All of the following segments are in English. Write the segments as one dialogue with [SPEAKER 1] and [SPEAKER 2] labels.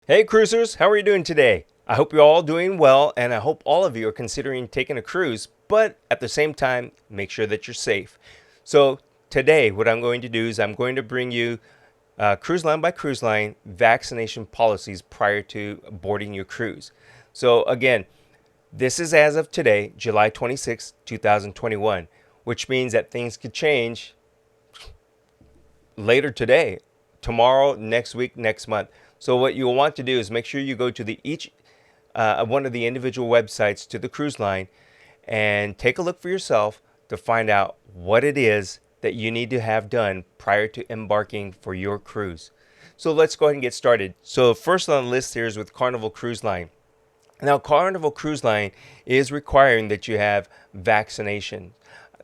[SPEAKER 1] Hey cruisers, how are you doing today? I hope you're all doing well, and I hope all of you are considering taking a cruise, but at the same time, make sure that you're safe. So today, what I'm going to do is I'm going to bring you cruise line by cruise line vaccination policies prior to boarding your cruise. So again, this is as of today, July 26, 2021, which means that things could change later today, tomorrow, next week, next month. So what you'll want to do is make sure you go to the each one of the individual websites to the cruise line and take a look for yourself to find out what it is that you need to have done prior to embarking for your cruise. So let's go ahead and get started. So first on the list here is with Carnival Cruise Line. Now, Carnival Cruise Line is requiring that you have vaccination.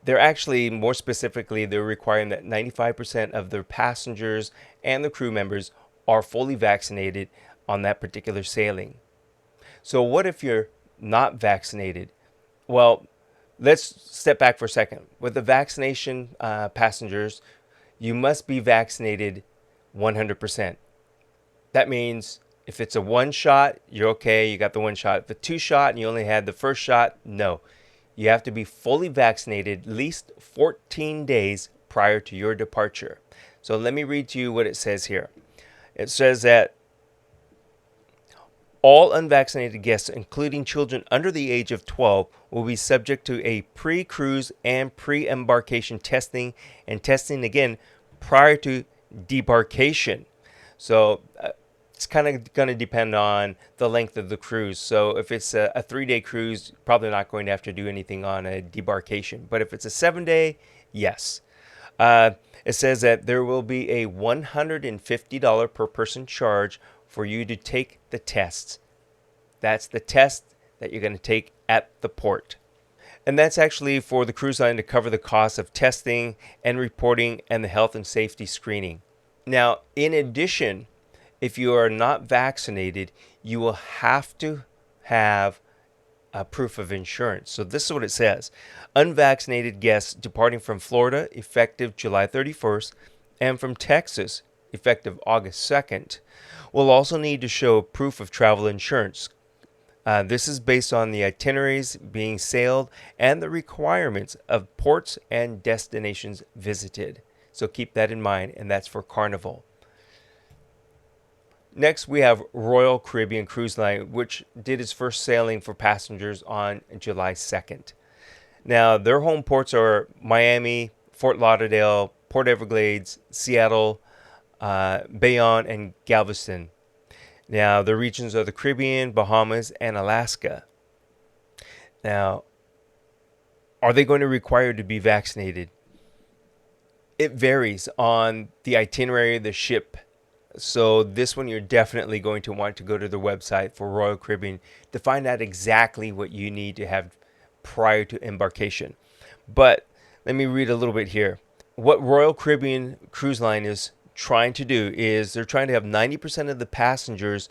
[SPEAKER 1] They're actually, more specifically, they're requiring that 95% of their passengers and the crew members are fully vaccinated on that particular sailing. So what if you're not vaccinated? Well, let's step back for a second. With the vaccination passengers, you must be vaccinated 100%. That means if it's a one shot, you're okay, you got the one shot. If it's a two shot and you only had the first shot, no. You have to be fully vaccinated at least 14 days prior to your departure. So let me read to you what it says here. It says that all unvaccinated guests, including children under the age of 12, will be subject to a pre-cruise and pre-embarkation testing, and testing again prior to debarkation. So it's kind of going to depend on the length of the cruise. So if it's a 3-day cruise, probably not going to have to do anything on a debarkation. But if it's a 7-day, yes. It says that there will be a $150 per person charge for you to take the tests. That's the test that you're going to take at the port. And that's actually for the cruise line to cover the cost of testing and reporting and the health and safety screening. Now, in addition, if you are not vaccinated, you will have to have a proof of insurance. So this is what it says. Unvaccinated guests departing from Florida effective July 31st and from Texas effective August 2nd will also need to show proof of travel insurance. This is based on the itineraries being sailed and the requirements of ports and destinations visited. So keep that in mind, and that's for Carnival. Next, we have Royal Caribbean Cruise Line, which did its first sailing for passengers on July 2nd. Now, their home ports are Miami, Fort Lauderdale, Port Everglades, Seattle, Bayonne, and Galveston. Now, the regions are the Caribbean, Bahamas, and Alaska. Now, are they going to require you to be vaccinated? It varies on the itinerary of the ship. So this one you're definitely going to want to go to the website for Royal Caribbean to find out exactly what you need to have prior to embarkation. But let me read a little bit here. What Royal Caribbean Cruise Line is trying to do is they're trying to have 90% of the passengers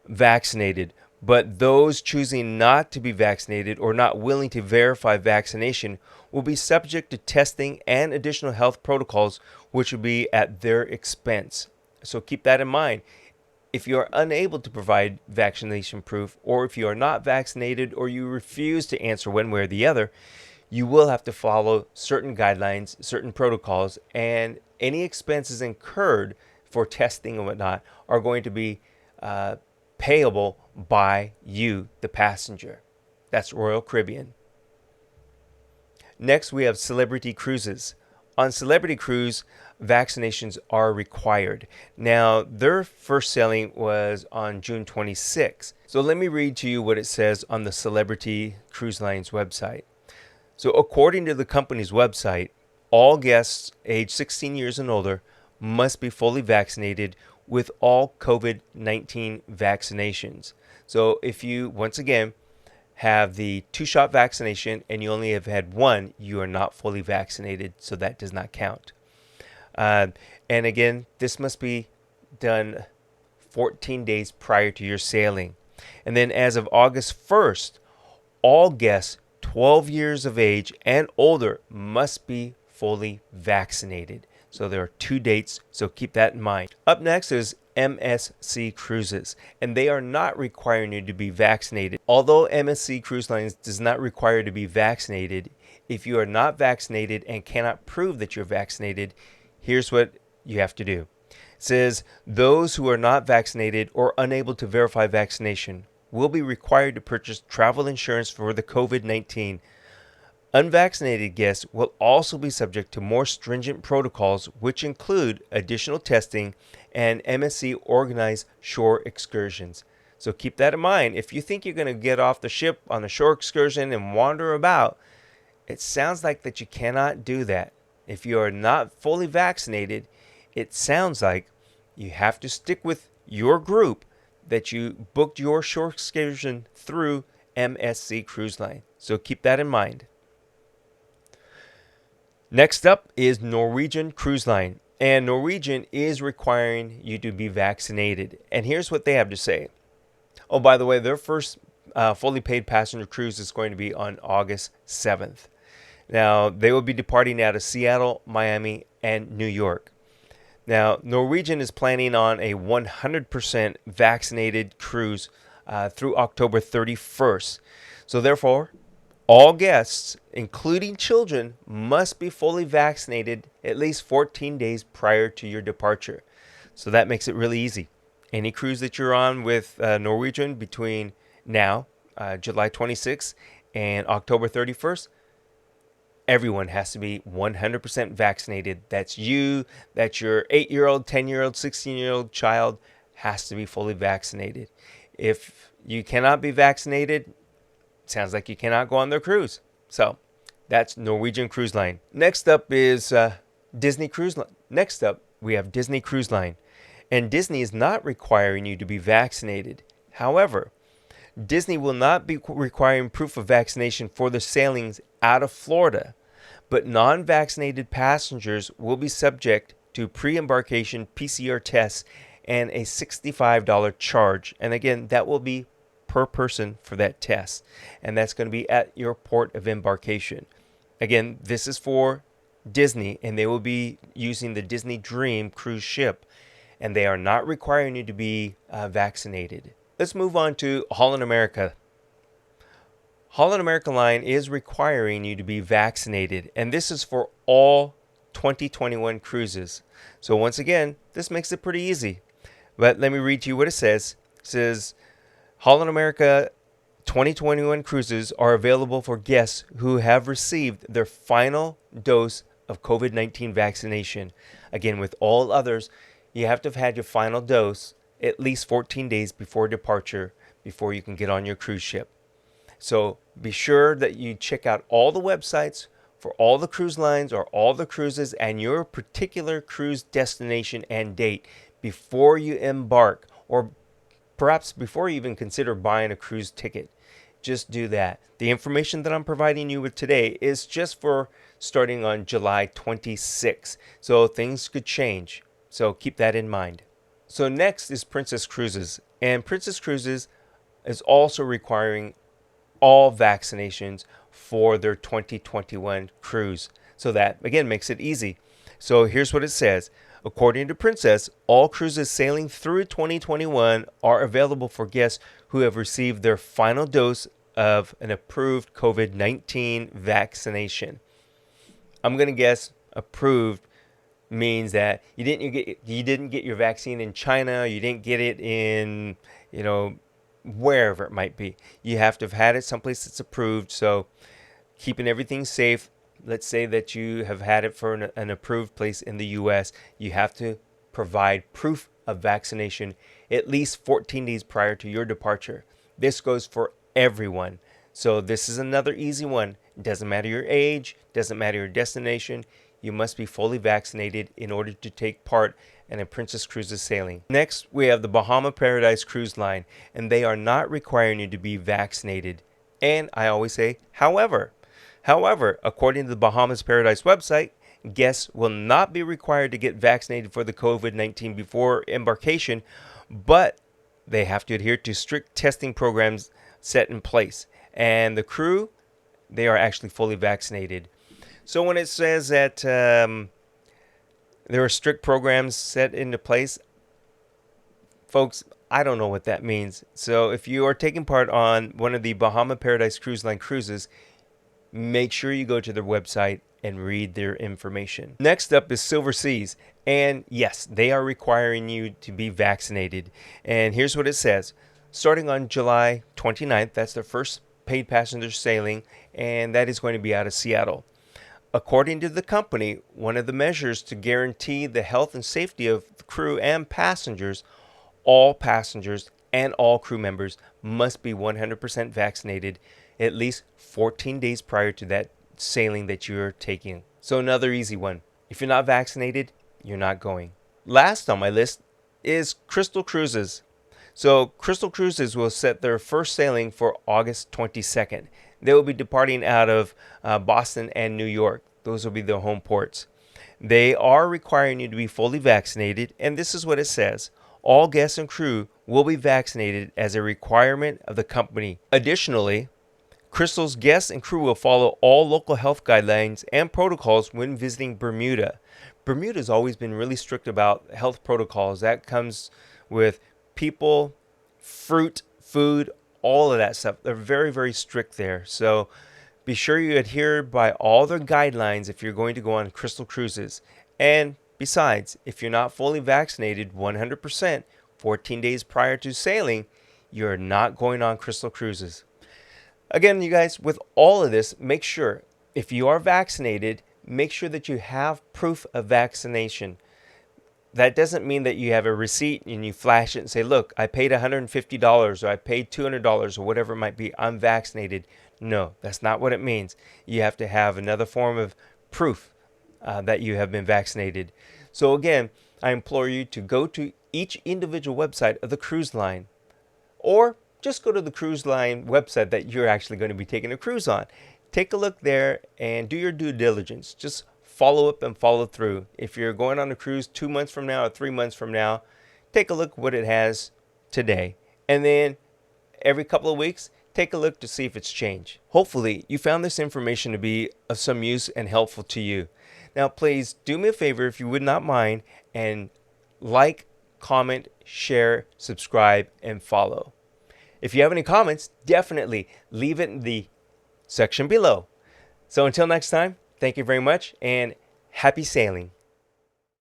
[SPEAKER 1] vaccinated, but those choosing not to be vaccinated or not willing to verify vaccination will be subject to testing and additional health protocols, which will be at their expense. So keep that in mind. If you are unable to provide vaccination proof, or if you are not vaccinated, or you refuse to answer one way or the other, you will have to follow certain guidelines, certain protocols, and any expenses incurred for testing and whatnot are going to be payable by you, the passenger. That's Royal Caribbean. Next, we have Celebrity Cruises. On Celebrity Cruise, vaccinations are required. Now, their first sailing was on June 26. So let me read to you what it says on the Celebrity Cruise Line's website. So according to the company's website, all guests aged 16 years and older must be fully vaccinated with all COVID-19 vaccinations. So if you, once again, have the 2-shot vaccination and you only have had one, you are not fully vaccinated, so that does not count. And again, this must be done 14 days prior to your sailing. And then as of August 1st, all guests 12 years of age and older must be fully vaccinated. So there are 2 dates, so keep that in mind. Up next is MSC Cruises, and they are not requiring you to be vaccinated. Although MSC Cruise Lines does not require you to be vaccinated, if you are not vaccinated and cannot prove that you're vaccinated, here's what you have to do. It says those who are not vaccinated or unable to verify vaccination will be required to purchase travel insurance for the COVID-19. Unvaccinated guests will also be subject to more stringent protocols, which include additional testing and MSC organized shore excursions. So keep that in mind. If you think you're going to get off the ship on a shore excursion and wander about, it sounds like that you cannot do that. If you are not fully vaccinated, it sounds like you have to stick with your group that you booked your shore excursion through MSC Cruise Line. So keep that in mind. Next up is Norwegian Cruise Line, and Norwegian is requiring you to be vaccinated. And here's what they have to say. Oh, by the way, their first fully paid passenger cruise is going to be on August 7th. Now, they will be departing out of Seattle, Miami, and New York. Now, Norwegian is planning on a 100% vaccinated cruise through October 31st. So therefore, all guests, including children, must be fully vaccinated at least 14 days prior to your departure. So that makes it really easy. Any cruise that you're on with Norwegian between now, July 26th, and October 31st, everyone has to be 100% vaccinated. That's you, that's your 8-year-old, 10-year-old, 16-year-old child has to be fully vaccinated. If you cannot be vaccinated, sounds like you cannot go on their cruise. So that's Norwegian Cruise Line. Next up is Disney Cruise Line. Next up, we have Disney Cruise Line. And Disney is not requiring you to be vaccinated. However, Disney will not be requiring proof of vaccination for the sailings out of Florida, but non-vaccinated passengers will be subject to pre-embarkation PCR tests and a $65 charge. And again, that will be per person for that test, and that's going to be at your port of embarkation. Again, this is for Disney, and they will be using the Disney Dream cruise ship, and they are not requiring you to be vaccinated. Let's move on to Holland America. Holland America Line is requiring you to be vaccinated, and this is for all 2021 cruises. So once again, this makes it pretty easy. But let me read to you what it says. It says, Holland America 2021 cruises are available for guests who have received their final dose of COVID-19 vaccination. Again, with all others, you have to have had your final dose at least 14 days before departure before you can get on your cruise ship. So be sure that you check out all the websites for all the cruise lines or all the cruises and your particular cruise destination and date before you embark, or perhaps before you even consider buying a cruise ticket. Just do that. The information that I'm providing you with today is just for starting on July 26th. So things could change. So keep that in mind. So next is Princess Cruises. And Princess Cruises is also requiring all vaccinations for their 2021 cruise. So that, again, makes it easy. So here's what it says. According to Princess, all cruises sailing through 2021 are available for guests who have received their final dose of an approved COVID-19 vaccination. I'm going to guess approved means that you didn't get your vaccine in China, you didn't get it in, wherever it might be. You have to have had it someplace that's approved. So keeping everything safe. Let's say that you have had it for an approved place in the U.S. You have to provide proof of vaccination at least 14 days prior to your departure. This goes for everyone. So this is another easy one. It doesn't matter your age, doesn't matter your destination. You must be fully vaccinated in order to take part in a Princess Cruises sailing. Next, we have the Bahama Paradise Cruise Line, and they are not requiring you to be vaccinated. And I always say, however, according to the Bahamas Paradise website, guests will not be required to get vaccinated for the COVID-19 before embarkation, but they have to adhere to strict testing programs set in place. And the crew, they are actually fully vaccinated. So when it says that There are strict programs set into place. Folks, I don't know what that means. So if you are taking part on one of the Bahama Paradise Cruise Line cruises, make sure you go to their website and read their information. Next up is Silversea's. And yes, they are requiring you to be vaccinated. And here's what it says. Starting on July 29th, that's their first paid passenger sailing, and that is going to be out of Seattle. According to the company, one of the measures to guarantee the health and safety of the crew and passengers, all passengers and all crew members must be 100% vaccinated at least 14 days prior to that sailing that you're taking. So another easy one. If you're not vaccinated, you're not going. Last on my list is Crystal Cruises. So Crystal Cruises will set their first sailing for August 22nd. They will be departing out of Boston and New York. Those will be their home ports. They are requiring you to be fully vaccinated, and this is what it says. All guests and crew will be vaccinated as a requirement of the company. Additionally, Crystal's guests and crew will follow all local health guidelines and protocols when visiting Bermuda. Bermuda's always been really strict about health protocols. That comes with people, fruit, food, all of that stuff. They're very, very strict there. So be sure you adhere by all their guidelines if you're going to go on Crystal Cruises. And besides, if you're not fully vaccinated 100%, 14 days prior to sailing, you're not going on Crystal Cruises. Again, you guys, with all of this, make sure if you are vaccinated, make sure that you have proof of vaccination. That doesn't mean that you have a receipt and you flash it and say, look, I paid $150 or I paid $200 or whatever it might be. I'm vaccinated. No, that's not what it means. You have to have another form of proof that you have been vaccinated. So again, I implore you to go to each individual website of the cruise line, or just go to the cruise line website that you're actually going to be taking a cruise on. Take a look there and do your due diligence. Just follow up and follow through. If you're going on a cruise 2 months from now or 3 months from now, take a look what it has today. And then every couple of weeks, take a look to see if it's changed. Hopefully, you found this information to be of some use and helpful to you. Now, please do me a favor if you would not mind and like, comment, share, subscribe, and follow. If you have any comments, definitely leave it in the section below. So until next time, thank you very much and happy sailing.